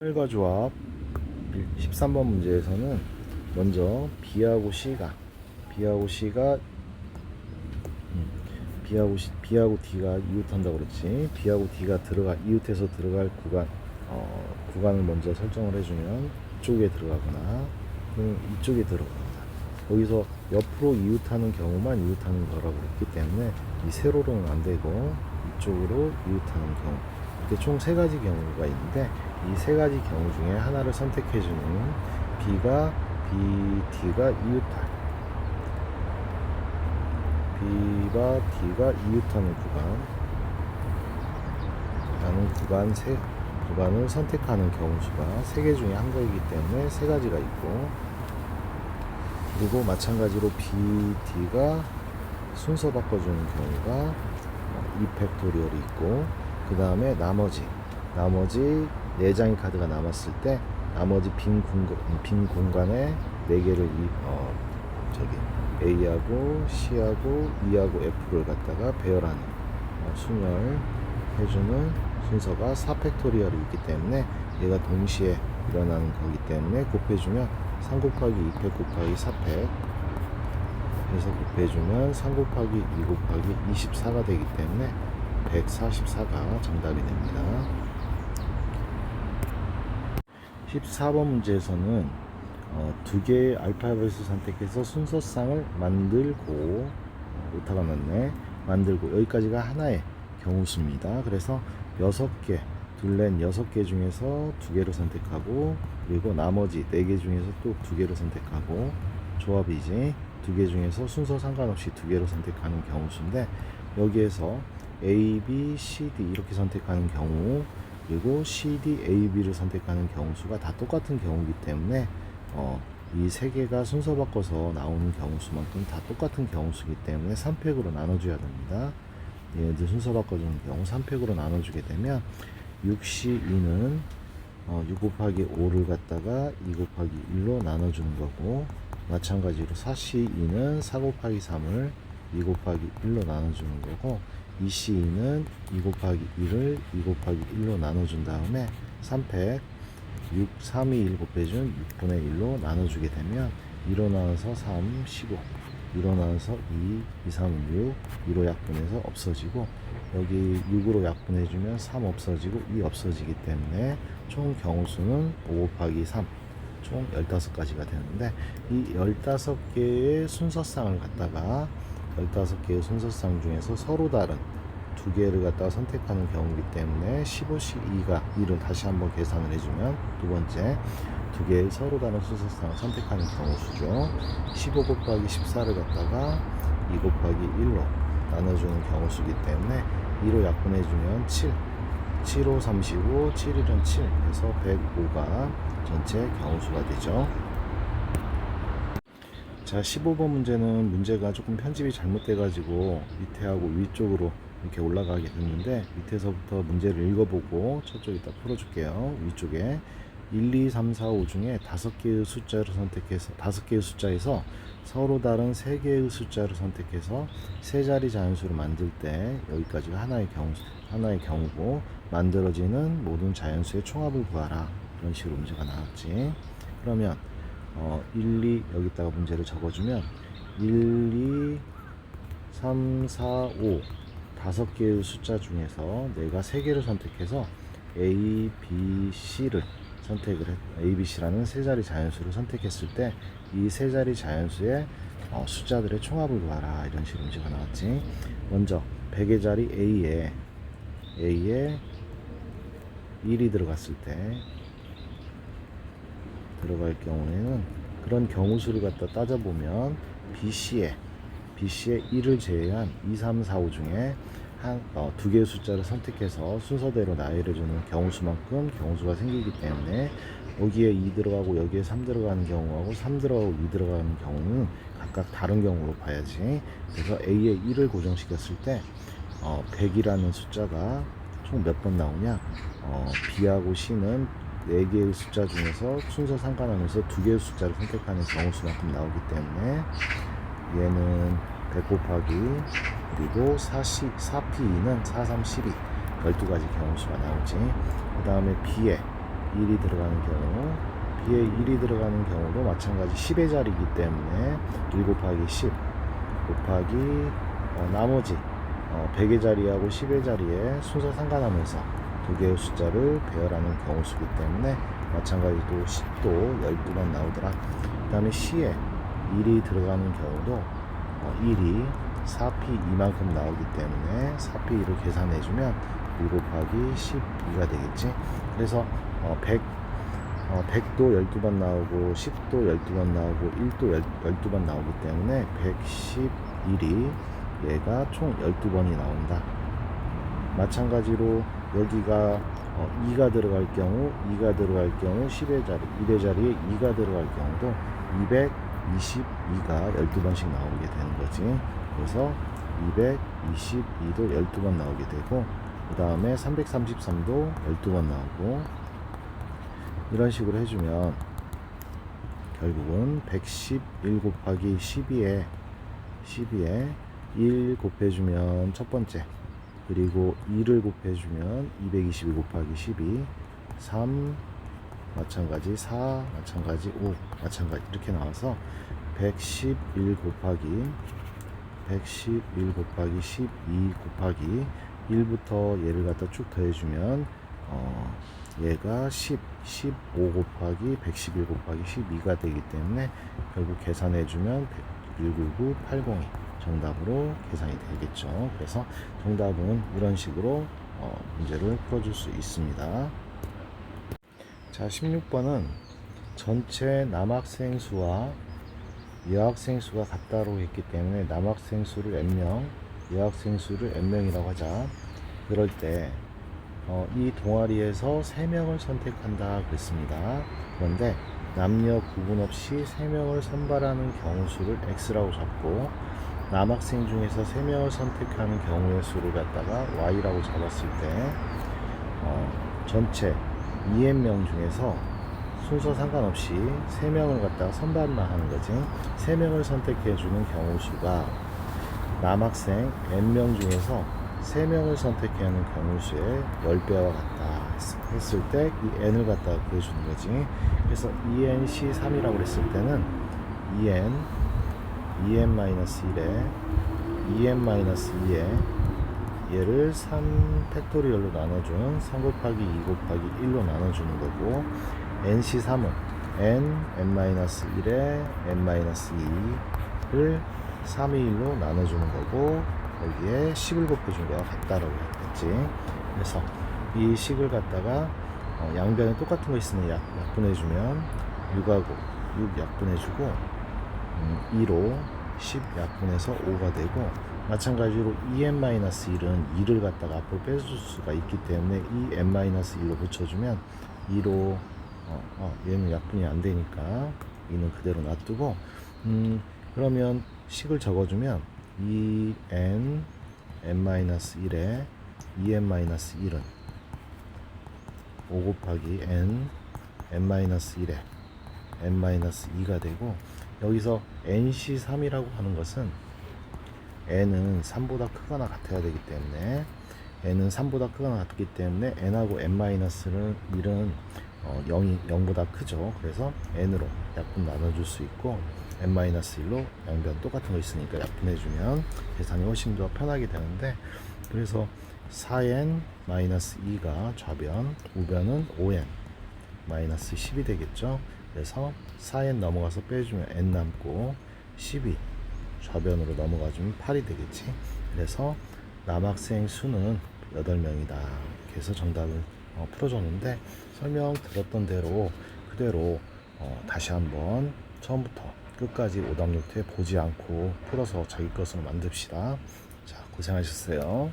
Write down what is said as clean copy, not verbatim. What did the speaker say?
혈과 조합 13번 문제에서는 먼저 B하고 C가 B하고 D가 이웃한다고 그랬지. B하고 D가 이웃해서 들어갈 구간을 먼저 설정을 해주면 이쪽에 들어가거나 이쪽에 들어가거나, 거기서 옆으로 이웃하는 경우만 이웃하는 거라고 그랬기 때문에 이 세로로는 안 되고 이쪽으로 이웃하는 경우, 이렇게 총 세 가지 경우가 있는데 이 세 가지 경우 중에 하나를 선택해주는 D가 이웃하는 구간을 선택하는 경우 수가 세 개 중에 한 거이기 때문에 세 가지가 있고, 그리고 마찬가지로 BD가 순서 바꿔주는 경우가 2팩토리얼이 있고, 그 다음에 나머지 4장의 카드가 남았을 때 나머지 빈 공간에 4개를 A하고 C하고 E하고 F를 갖다가 배열하는 순열해주는 순서가 4팩토리얼이 있기 때문에 얘가 동시에 일어나는 거기 때문에 곱해주면 3 곱하기 2팩 곱하기 4팩 해서 곱해주면 3 곱하기 2 곱하기 24가 되기 때문에 144가 정답이 됩니다. 14번 문제에서는 두 개의 알파벳을 선택해서 순서쌍을 만들고, 오타가 났네. 만들고, 여기까지가 하나의 경우수입니다. 그래서 6개, 둘렌 6개 중에서 2개를 선택하고, 그리고 나머지 4개 중에서 또 2개를 선택하고, 조합이지. 2개 중에서 순서 상관없이 2개를 선택하는 경우수인데, 여기에서 A, B, C, D 이렇게 선택하는 경우, 그리고 C, D, A, B를 선택하는 경우수가 다 똑같은 경우이기 때문에 이 세 개가 순서 바꿔서 나오는 경우수만큼 다 똑같은 경우수이기 때문에 3팩으로 나눠줘야 됩니다. 얘네들 순서 바꿔주는 경우 3팩으로 나눠주게 되면 6C2는 6 곱하기 5를 갖다가 2 곱하기 1로 나눠주는 거고, 마찬가지로 4C2는 4 곱하기 3을 2 곱하기 1로 나눠주는 거고, 2C2는 2 곱하기 1을 2 곱하기 1로 나눠준 다음에 3팩 3이 1 곱해준 6분의 1로 나눠주게 되면 1로 나눠서 3, 15, 1로 나눠서 2, 3은 6, 2로 약분해서 없어지고, 여기 6으로 약분해주면 3 없어지고 2 없어지기 때문에 총 경우수는 5 곱하기 3, 총 15가지가 되는데, 이 15개의 순서쌍을 갖다가 15개의 순서쌍 중에서 서로 다른 2개를 갖다가 선택하는 경우이기 때문에 15C2가 1을 다시 한번 계산을 해주면 두 번째 2개의 서로 다른 순서쌍을 선택하는 경우수죠. 15 곱하기 14를 갖다가 2 곱하기 1로 나눠주는 경우수이기 때문에 2로 약분해주면 7, 7, 5, 35, 7, 1은 7 해서 105가 전체 경우수가 되죠. 자, 15번 문제는 문제가 조금 편집이 잘못돼 가지고 밑에하고 위쪽으로 이렇게 올라가게 됐는데, 밑에서부터 문제를 읽어보고 저쪽에다 풀어줄게요. 위쪽에 1, 2, 3, 4, 5 중에 5개의 숫자를 선택해서 5개의 숫자에서 서로 다른 3개의 숫자를 선택해서 세 자리 자연수를 만들 때, 여기까지가 하나의 경우고, 만들어지는 모든 자연수의 총합을 구하라, 이런 식으로 문제가 나왔지. 그러면 1, 2 여기다가 문제를 적어주면 1, 2, 3, 4, 5 5개의 숫자 중에서 내가 3개를 선택해서 A, B, C를 A, B, C라는 세 자리 자연수를 선택했을 때 이 세 자리 자연수의 숫자들의 총합을 구하라, 이런 식으로 문제가 나왔지. 먼저 100의 자리 A에 1이 들어갔을 때 들어갈 경우에는, 그런 경우수를 갖다 따져보면 BC에 1을 제외한 2, 3, 4, 5 중에 2개의 숫자를 선택해서 순서대로 나열해주는 경우수만큼 경우수가 생기기 때문에 여기에 2 들어가고 여기에 3 들어가는 경우하고 3 들어가고 2 들어가는 경우는 각각 다른 경우로 봐야지. 그래서 A에 1을 고정시켰을 때 100이라는 숫자가 총 몇 번 나오냐, B하고 C는 4개의 숫자 중에서 순서 상관하면서 2개의 숫자를 선택하는 경우수만큼 나오기 때문에 얘는 100 곱하기, 그리고 4P2는 4, 3, 12 12가지 경우수가 나오지. 그 다음에 B에 1이 들어가는 경우, B에 1이 들어가는 경우도 마찬가지 10의 자리이기 때문에 1 곱하기 10 곱하기 나머지 100의 자리하고 10의 자리에 순서 상관하면서 두 개의 숫자를 배열하는 경우 수기 때문에 마찬가지로 10도 12번 나오더라. 그 다음에 C에 1이 들어가는 경우도 1이 4P 이만큼 나오기 때문에 4P를 계산해주면 1 곱하기 12가 되겠지. 그래서 100도 12번 나오고 10도 12번 나오고 1도 12번 나오기 때문에 111이 얘가 총 12번이 나온다. 마찬가지로 여기가 2가 들어갈 경우 2가 들어갈 경우 10의 자리 1의 자리에 2가 들어갈 경우도 222가 12번씩 나오게 되는 거지. 그래서 222도 12번 나오게 되고, 그 다음에 333도 12번 나오고, 이런 식으로 해주면 결국은 111 곱하기 12에 1 곱해주면 첫 번째, 그리고 2를 곱해주면 222 곱하기 12, 3 마찬가지, 4 마찬가지, 5 마찬가지, 이렇게 나와서 111 곱하기 12 곱하기 1부터 얘를 갖다 쭉 더해주면 얘가 15 곱하기 111 곱하기 12가 되기 때문에 결국 계산해주면 199,802 정답으로 계산이 되겠죠. 그래서 정답은 이런 식으로 문제를 풀어줄 수 있습니다. 자, 16번은 전체 남학생 수와 여학생 수가 같다고 했기 때문에 남학생 수를 n명, 여학생 수를 n명이라고 하자. 그럴 때 이 동아리에서 3명을 선택한다 그랬습니다. 그런데 남녀 구분 없이 3명을 선발하는 경우 수를 x라고 잡고, 남학생 중에서 3명을 선택하는 경우의 수를 갖다가 y라고 잡았을 때 전체 2n명 중에서 순서 상관없이 3명을 갖다가 선발만 하는 거지. 3명을 선택해주는 경우 수가 남학생 n명 중에서 3명을 선택하는 경우 수의 10배와 같다 했을 때 이 n을 갖다가 구해주는 거지. 그래서 ENC3이라고 그랬을 때는 EN-1에 EN-2에 얘를 3팩토리얼로 나눠준 3 곱하기 2 곱하기 1로 나눠주는 거고, NC3은 N-1에 N-2를 3의 1로 나눠주는 거고, 여기에 10을 곱해준 거와 같다라고 했지. 그래서 이 식을 갖다가 양변에 똑같은 거 있으면 약분해주면 6하고 6 약분해주고 2로 10 약분해서 5가 되고, 마찬가지로 EN-1은 2를 갖다가 앞으로 빼줄 수가 있기 때문에 이 N-1로 붙여주면 2로 얘는 약분이 안 되니까 2는 그대로 놔두고, 그러면 식을 적어주면 EN N-1에 EN-1은 5 곱하기 N N-1에 N-2가 되고, 여기서 NC3이라고 하는 것은 n은 3보다 크거나 같아야 되기 때문에, n은 3보다 크거나 같기 때문에 n하고 n-1은 0보다 크죠. 그래서 n으로 약분 나눠줄 수 있고, n-1로 양변 똑같은 거 있으니까 약분해주면 계산이 훨씬 더 편하게 되는데, 그래서 4n-2가 좌변, 우변은 5n-10이 되겠죠. 그래서 4n 넘어가서 빼주면 n 남고 12 좌변으로 넘어가주면 8이 되겠지. 그래서 남학생 수는 8명이다. 그래서 정답을 풀어줬는데, 설명 들었던 대로 그대로 다시 한번 처음부터 끝까지 오답노트에 보지 않고 풀어서 자기 것으로 만듭시다. 자, 고생하셨어요.